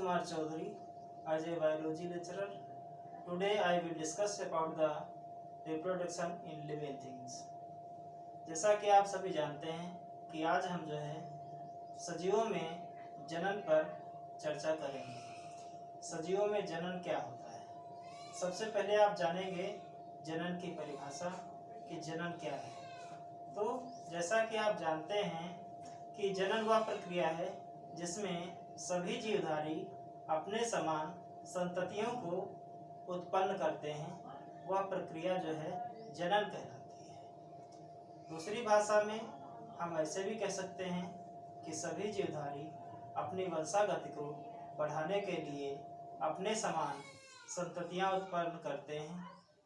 Kumar Chaudhary as a biology lecturer. Today I will discuss about the reproduction in living things. जैसा कि आप सभी जानते हैं कि आज हम जो है सजीवों में जनन पर चर्चा करेंगे। सजीवों में जनन क्या होता है? सबसे पहले आप जानेंगे जनन की परिभाषा कि जनन क्या है। तो जैसा कि आप जानते हैं कि जनन वह प्रक्रिया है जिसमें सभी जीवधारी अपने समान संततियों को उत्पन्न करते हैं। वह प्रक्रिया जो है जनन कहलाती है। दूसरी भाषा में हम ऐसे भी कह सकते हैं कि सभी जीवधारी अपनी वंशागति को बढ़ाने के लिए अपने समान संततियां उत्पन्न करते हैं।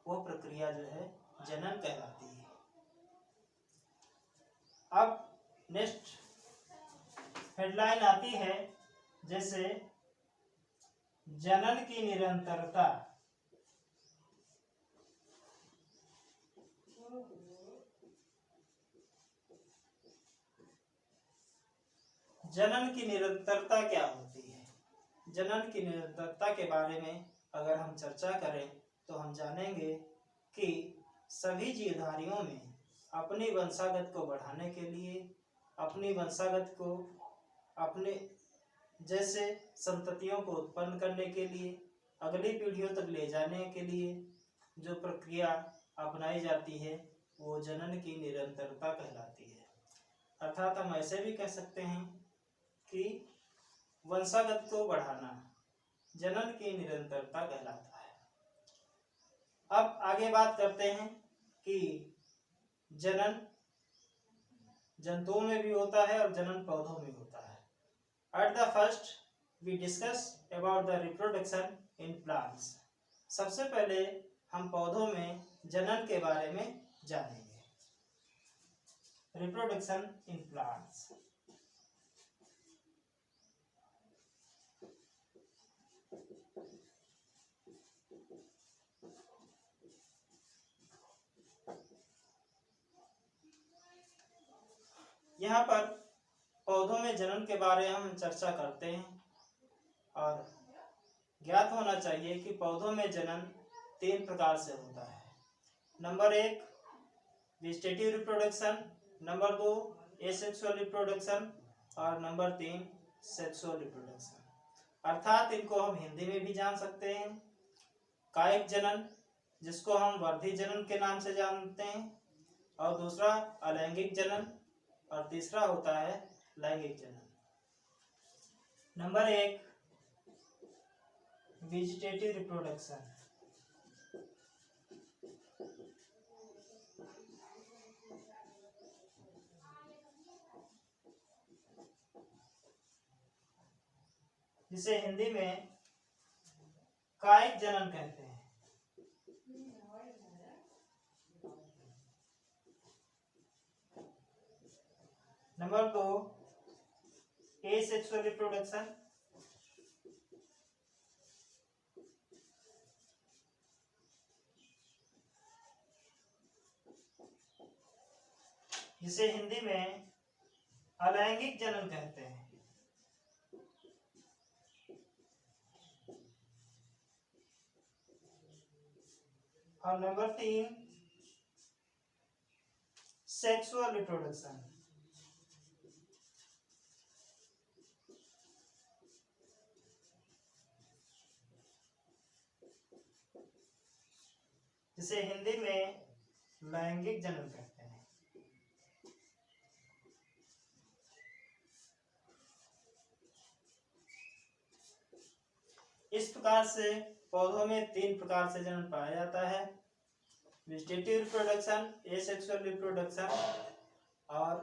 वह प्रक्रिया जो है जनन कहलाती है। अब नेक्स्ट हेडलाइन आती है जैसे जनन की निरंतरता। जनन की निरंतरता क्या होती है? जनन की निरंतरता के बारे में अगर हम चर्चा करें तो हम जानेंगे कि सभी जीवधारियों में अपनी वंशागत को बढ़ाने के लिए, अपनी वंशागत को अपने जैसे संततियों को उत्पन्न करने के लिए, अगली पीढ़ियों तक ले जाने के लिए जो प्रक्रिया अपनाई जाती है वो जनन की निरंतरता कहलाती है। अर्थात हम ऐसे भी कह सकते हैं कि वंशागत को बढ़ाना जनन की निरंतरता कहलाता है। अब आगे बात करते हैं कि जनन जंतुओं में भी होता है और जनन पौधों में होता है। At the first, we discuss about the reproduction in plants. सबसे पहले हम पौधों में जनन के बारे में जानेंगे। Reproduction in plants. यहाँ पर पौधों में जनन के बारे में हम चर्चा करते हैं और ज्ञात होना चाहिए कि पौधों में जनन 3 प्रकार से होता है। Number 1 vegetative reproduction, number 2 asexual reproduction और नंबर 3 सेक्सुअल रिप्रोडक्शन। अर्थात इनको हम हिंदी में भी जान सकते हैं कायिक जनन, जिसको हम वर्धी जनन के नाम से जानते हैं, और दूसरा अलैंगिक जनन और तीसरा होता है लैंगिक जनन। Number 1 vegetative reproduction. जिसे हिंदी में कायिक जनन कहते हैं। नंबर 2 एसेक्सुअल रिप्रोडक्शन, जिसे हिंदी में अलैंगिक जनन कहते हैं। और नंबर 3 सेक्सुअल रिप्रोडक्शन, जिसे हिंदी में लैंगिक जनन कहते हैं। इस प्रकार से पौधों में 3 प्रकार से जनन पाया जाता है: वेजिटेटिव रिप्रोडक्शन, एसेक्सुअल रिप्रोडक्शन और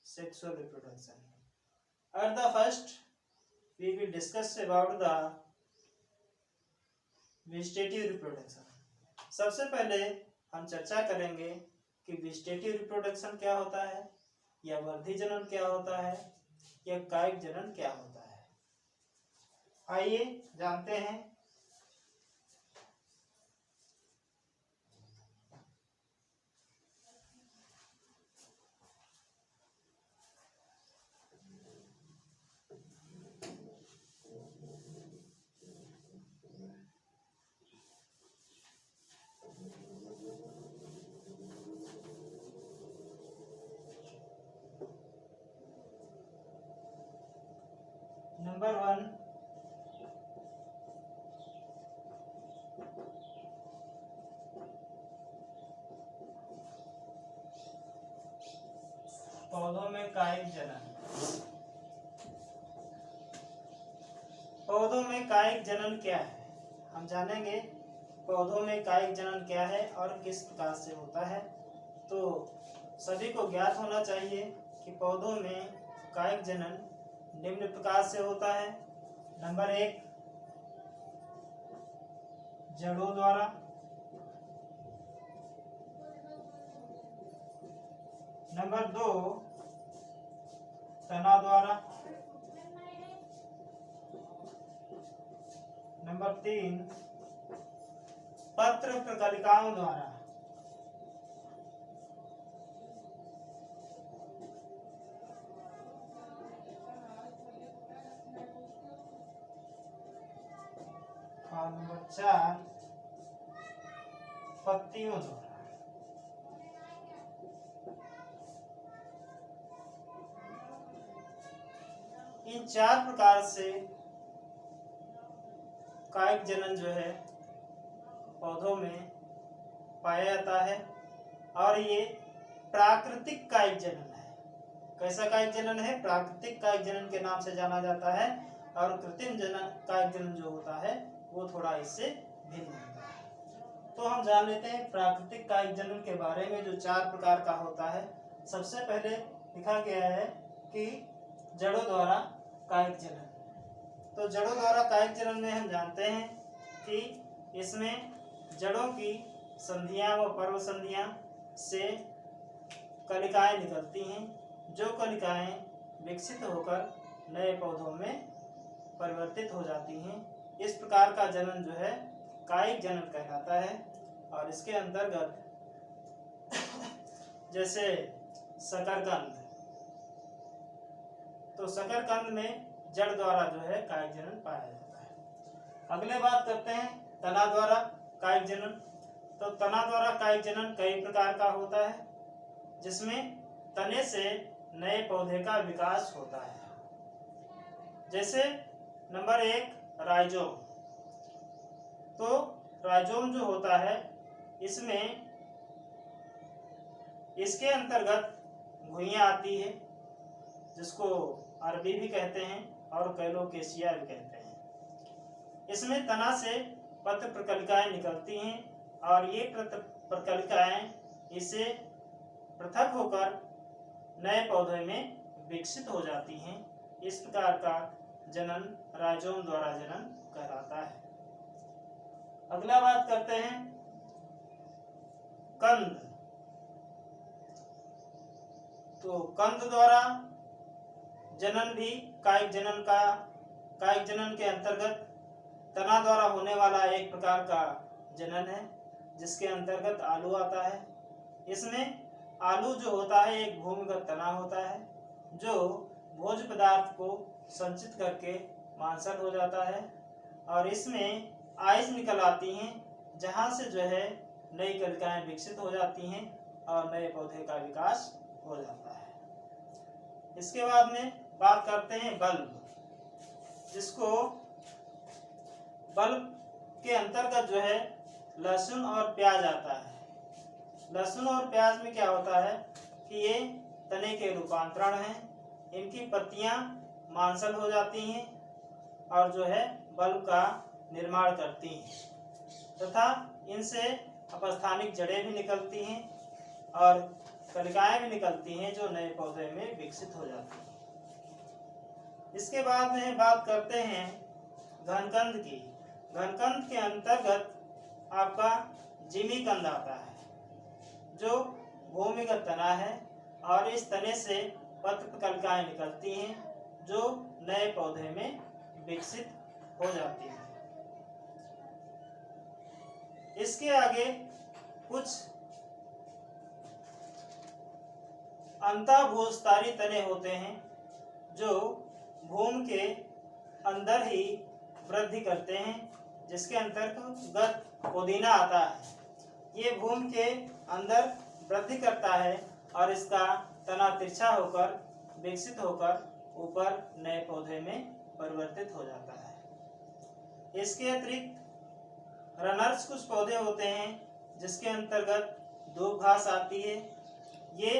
sexual reproduction. At the first we will discuss about the vegetative reproduction. सबसे पहले हम चर्चा करेंगे कि वेजिटेटिव रिप्रोडक्शन क्या होता है, या वर्धी जनन क्या होता है, या कायिक जनन क्या होता है। आइए जानते हैं। कायिक जनन। पौधों में कायिक जनन क्या है, हम जानेंगे पौधों में कायिक जनन क्या है और किस प्रकार से होता है। तो सभी को ज्ञात होना चाहिए कि पौधों में कायिक जनन निम्न प्रकार से होता है। नंबर 1, जड़ों द्वारा। नंबर 2, तना द्वारा। नंबर 3, पत्र प्रकलिकाओं द्वारा। और नंबर 4, पत्तियों द्वारा। इन 4 प्रकार से कायिक जनन जो है पौधों में पाया जाता है और ये प्राकृतिक कायिक जनन है। कैसा कायिक जनन है? प्राकृतिक कायिक जनन के नाम से जाना जाता है। और कृत्रिम जनन कायिक जनन जो होता है वो थोड़ा इससे भिन्न होता है। तो हम जान लेते हैं प्राकृतिक कायिक जनन के बारे में, जो 4 प्रकार का होता है। सबसे पहले लिखा गया है कि जड़ों द्वारा कायिक जनन। तो जड़ों द्वारा कायिक जनन में हम जानते हैं कि इसमें जड़ों की संधियां व पर्व संधियां से कलिकाएं निकलती हैं, जो कलिकाएं विकसित होकर नए पौधों में परिवर्तित हो जाती हैं। इस प्रकार का जनन जो है कायिक जनन कहलाता है। और इसके अंतर्गत जैसे शकरकंद, तो शकरकंद में जड़ द्वारा जो है कायिक जनन पाया जाता है। अगले बात करते हैं तना द्वारा कायिक जनन। तो तना द्वारा कायिक जनन कई प्रकार का होता है, जिसमें तने से नए पौधे का विकास होता है। जैसे नंबर 1, राइजोम। तो राइजोम जो होता है इसमें इसके अंतर्गत घुइयां आती है, जिसको अरबी भी कहते हैं और कैलोकेशिया भी कहते हैं। इसमें तना से पत्र प्रकलिकाएं निकलती हैं और ये प्रकलिकाएं इससे पृथक होकर नए पौधे में विकसित हो जाती हैं। इस प्रकार का जनन राइजोम द्वारा जनन कहलाता है। अगला बात करते हैं कंद। तो कंद द्वारा जनन भी कायिक जनन के अंतर्गत तना द्वारा होने वाला एक प्रकार का जनन है, जिसके अंतर्गत आलू आता है। इसमें आलू जो होता है एक भूमिगत तना होता है, जो भोज्य पदार्थ को संचित करके मांसल हो जाता है और इसमें आइज निकल आती हैं, जहां से जो है नई कलिकाएं विकसित हो जाती हैं और नए पौधे का विकास हो जाता है। इसके बाद में बात करते हैं बल्ब, जिसको बल्ब के अंतर्गत जो है लहसुन और प्याज आता है। लहसुन और प्याज में क्या होता है कि ये तने के रूपांतरण हैं। इनकी पत्तियां मांसल हो जाती हैं और जो है बल्ब का निर्माण करती हैं तथा इनसे अपस्थानिक जड़ें भी निकलती हैं और कलिकाएं भी निकलती हैं, जो नए पौधे में विकसित हो जाती हैं। इसके बाद में बात करते हैं घनकंद की। घनकंद के अंतर्गत आपका जिमीकंद आता है, जो भूमिगत तना है और इस तने से पत्र कलिकाएं निकलती हैं, जो नए पौधे में विकसित हो जाती हैं। इसके आगे कुछ अंतःभूस्थारी तने होते हैं, जो भूमि के अंदर ही वृद्धि करते हैं, जिसके अंतर्गत पुदीना आता है। ये भूमि के अंदर वृद्धि करता है और इसका तना तिरछा होकर विकसित होकर ऊपर नए पौधे में परिवर्तित हो जाता है। इसके अतिरिक्त रनर्स कुछ पौधे होते हैं, जिसके अंतर्गत दूब घास आती है। ये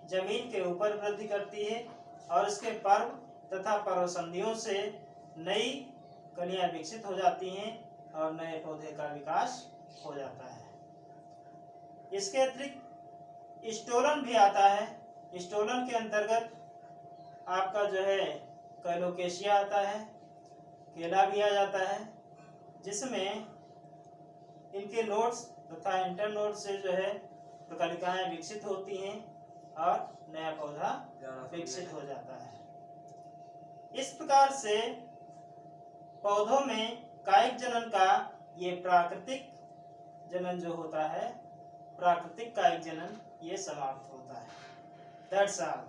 जमीन के ऊपर वृद्धि करती है और उसके पर्व तथा पर्वसंधियों से नई कलियां विकसित हो जाती हैं और नए पौधे का विकास हो जाता है। इसके अतिरिक्त स्टोलन भी आता है। स्टोलन के अंतर्गत आपका जो है कैलोकेशिया आता है, केला भी आ जाता है, जिसमें इनके नोड्स तथा इंटरनोड से जो है प्रकलिकाएं विकसित होती हैं और नया पौधा विकसित हो जाता है। इस प्रकार से पौधों में कायिक जनन का ये प्राकृतिक जनन जो होता है, प्राकृतिक कायिक जनन, ये समाप्त होता है। That's all.